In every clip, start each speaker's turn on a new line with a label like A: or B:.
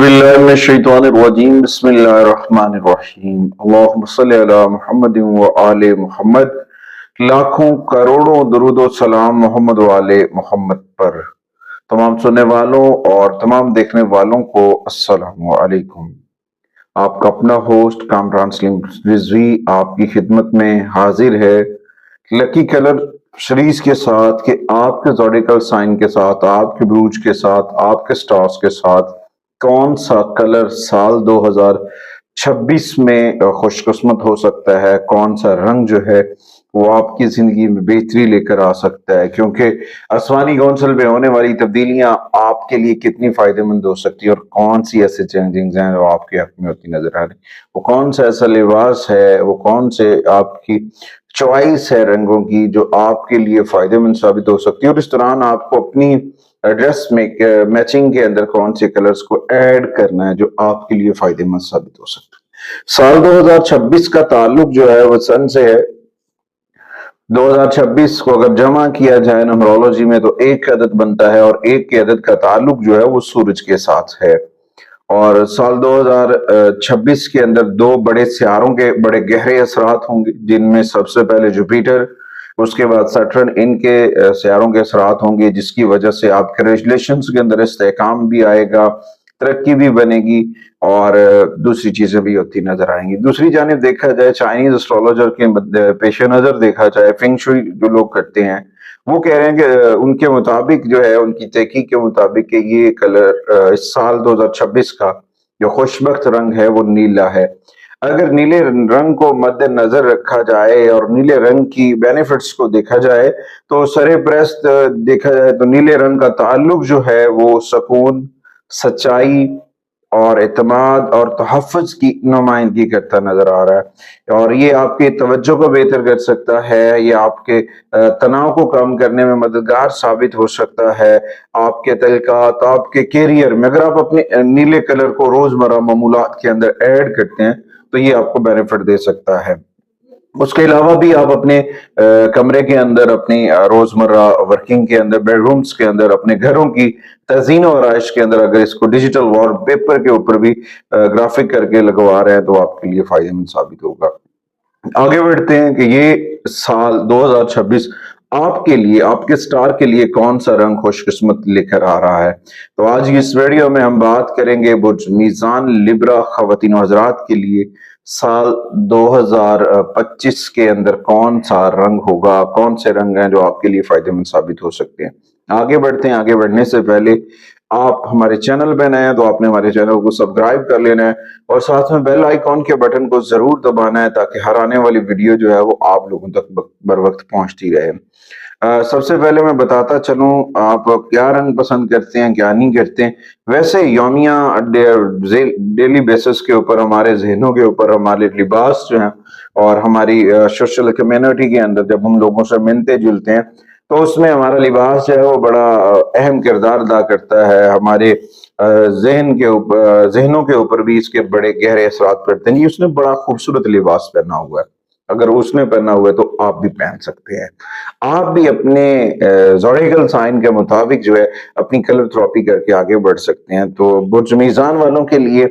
A: बिल्लाहि मिनश्शैतानिर्रजीम बिस्मिल्लाहिर्रहमानिर्रहीम अल्लाहुम्मा सल्लि अला मुहम्मदिन व आले मुहम्मद। लाखों करोड़ों दरूद व सलाम मोहम्मद व आले मोहम्मद पर। तमाम सुनने वालों और तमाम देखने वालों को अस्सलामु अलैकुम। आपका अपना होस्ट कामरान सलीम रिजवी आपकी खिदमत में हाजिर है लकी कलर सीरीज के साथ कि आपके ज़ोडिकल साइन के साथ, आपके ब्रूज के साथ, आपके स्टार्स के साथ कौन सा कलर साल 2026 में खुशकिस्मत हो सकता है, कौन सा रंग जो है वो आपकी जिंदगी में बेहतरी लेकर आ सकता है, क्योंकि आसमानी कौंसिल में होने वाली तब्दीलियां आपके लिए कितनी फायदेमंद हो सकती है और कौन सी ऐसे चेंजिंग्स हैं जो आपके हक में होती नजर आ रही, वो कौन सा ऐसा लिबास है, वो कौन से आपकी चॉइस है रंगों की जो आपके लिए फायदेमंद साबित हो सकती है, और इस दौरान आपको अपनी ड्रेस में मैचिंग के अंदर कौन से कलर्स को ऐड करना है जो आपके लिए फायदेमंद साबित हो सकता है। साल 2026 का ताल्लुक जो है वो सन से है। 2026 को अगर जमा किया जाए नंबरोलॉजी में तो एक अदद बनता है और एक के अदद का ताल्लुक जो है वो सूरज के साथ है। और साल 2026 के अंदर दो बड़े सियारों के बड़े गहरे असरात होंगे, जिनमें सबसे पहले जुपिटर, उसके बाद सैटर्न, इनके सियारों के असरात होंगे, जिसकी वजह से आपके रिलेशंस के अंदर इस्तेहकाम भी आएगा, तरक्की भी बनेगी और दूसरी चीजें भी होती नजर आएंगी। दूसरी जानिब देखा जाए चाइनीज एस्ट्रोलॉजर के पेश नजर देखा जाए, फेंग शुई जो लोग करते हैं वो कह रहे हैं कि उनके मुताबिक जो है, उनकी तहकीक के मुताबिक कि ये कलर इस साल 2026 का जो खुशबख्त रंग है वो नीला है। अगर नीले रंग को मद्देनजर रखा जाए और नीले रंग की बेनिफिट्स को देखा जाए तो सरप्रस्त देखा जाए तो नीले रंग का ताल्लुक जो है वो सुकून, सच्चाई और एतमाद और तहफ़्फ़ुज़ की नुमाइंदगी करता नजर आ रहा है, और ये आपकी तवज्जो को बेहतर कर सकता है, ये आपके तनाव को कम करने में मददगार साबित हो सकता है, आपके तल्कात, आपके कैरियर में अगर आप अपने नीले कलर को रोजमर्रा मामूलात के अंदर ऐड करते हैं तो ये आपको बेनिफिट दे सकता है। उसके अलावा भी आप अपने कमरे के अंदर, अपनी रोजमर्रा वर्किंग के अंदर, बेडरूम्स के अंदर, अपने घरों की तज़ीन और आयश के अंदर अगर इसको डिजिटल वॉलपेपर के ऊपर भी ग्राफिक करके लगवा रहे हैं तो आपके लिए फायदेमंद साबित होगा। आगे बढ़ते हैं कि ये साल 2026 आपके लिए, आपके स्टार के लिए कौन सा रंग खुशकिस्मत लेकर आ रहा है। तो आज की इस वीडियो में हम बात करेंगे बुर्ज मीज़ान लिब्रा ख़वातीन व हज़रात के लिए साल 2025 के अंदर कौन सा रंग होगा, कौन से रंग हैं जो आपके लिए फायदेमंद साबित हो सकते हैं। आगे बढ़ते हैं। आगे बढ़ने से पहले आप हमारे चैनल पे नए हैं तो आपने हमारे चैनल को सब्सक्राइब कर लेना है और साथ में बेल आइकॉन के बटन को जरूर दबाना है ताकि हर आने वाली वीडियो जो है वो आप लोगों तक बर वक्त पहुंचती रहे। सबसे पहले मैं बताता चलूं आप क्या रंग पसंद करते हैं, क्या नहीं करते हैं। वैसे यौमिया डेली बेसिस के ऊपर हमारे जहनों के ऊपर हमारे लिबास जो हैं और हमारी सोशल कम्युनिटी के अंदर जब हम लोगों से मिलते जुलते हैं तो उसमें हमारा लिबास जो है वो बड़ा अहम किरदार अदा करता है। हमारे जहनों के ऊपर भी इसके बड़े गहरे असरात पड़ते हैं। जी, उसने बड़ा खूबसूरत लिबास पहना हुआ है, अगर उसने पहना हुआ है तो आप भी पहन सकते हैं। आप भी अपने ज़ोडिकल साइन के मुताबिक जो है अपनी कलर थेरेपी करके आगे बढ़ सकते हैं। तो बुर्ज मीज़ान वालों के लिए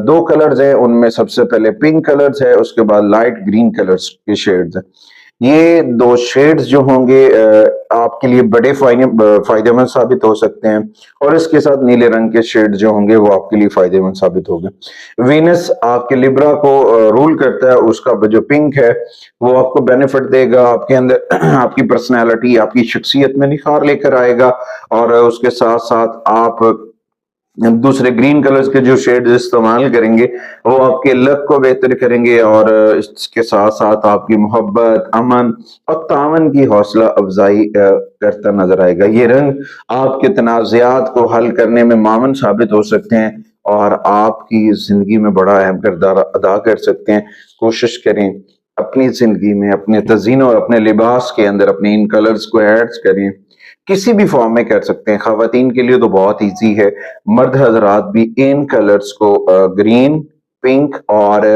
A: दो कलर्स हैं, उनमें सबसे पहले पिंक कलर्स है, उसके बाद लाइट ग्रीन कलर्स के शेड्स हैं। ये दो शेड्स जो होंगे आपके लिए बड़े फायदेमंद साबित हो सकते हैं और इसके साथ नीले रंग के शेड जो होंगे वो आपके लिए फायदेमंद साबित होंगे। वीनस आपके लिब्रा को रूल करता है, उसका जो पिंक है वो आपको बेनिफिट देगा, आपके अंदर आपकी पर्सनैलिटी, आपकी शख्सियत में निखार लेकर आएगा और उसके साथ साथ आप दूसरे ग्रीन कलर्स के जो शेड्स इस्तेमाल करेंगे वो आपके लक को बेहतर करेंगे और इसके साथ साथ आपकी मोहब्बत, अमन और तावन की हौसला अफजाई करता नजर आएगा। ये रंग आपके तनाज़ात को हल करने में मामन साबित हो सकते हैं और आपकी जिंदगी में बड़ा अहम किरदार अदा कर सकते हैं। कोशिश करें अपनी जिंदगी में, अपने तज़ीन और अपने लिबास के अंदर अपने इन कलर्स को ऐड करें। किसी भी फॉर्म में कर सकते हैं। खवातीन के लिए तो बहुत इजी है, मर्द हजरात भी इन कलर्स को ग्रीन, पिंक और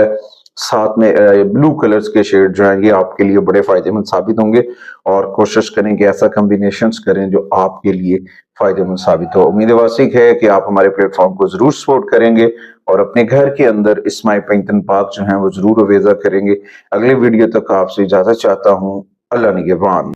A: साथ में ब्लू कलर्स के शेड जो हैं ये आपके लिए बड़े फायदेमंद साबित होंगे और कोशिश करें कि ऐसा कॉम्बिनेशंस करें जो आपके लिए फायदेमंद साबित हो। उम्मीद वासिक है कि आप हमारे प्लेटफॉर्म को जरूर सपोर्ट करेंगे और अपने घर के अंदर इस्माई पैंतन पाक जो है वो जरूर अवेजा करेंगे। अगले वीडियो तक आपसे इजाजत चाहता हूँ। अल्लाह निगहबान।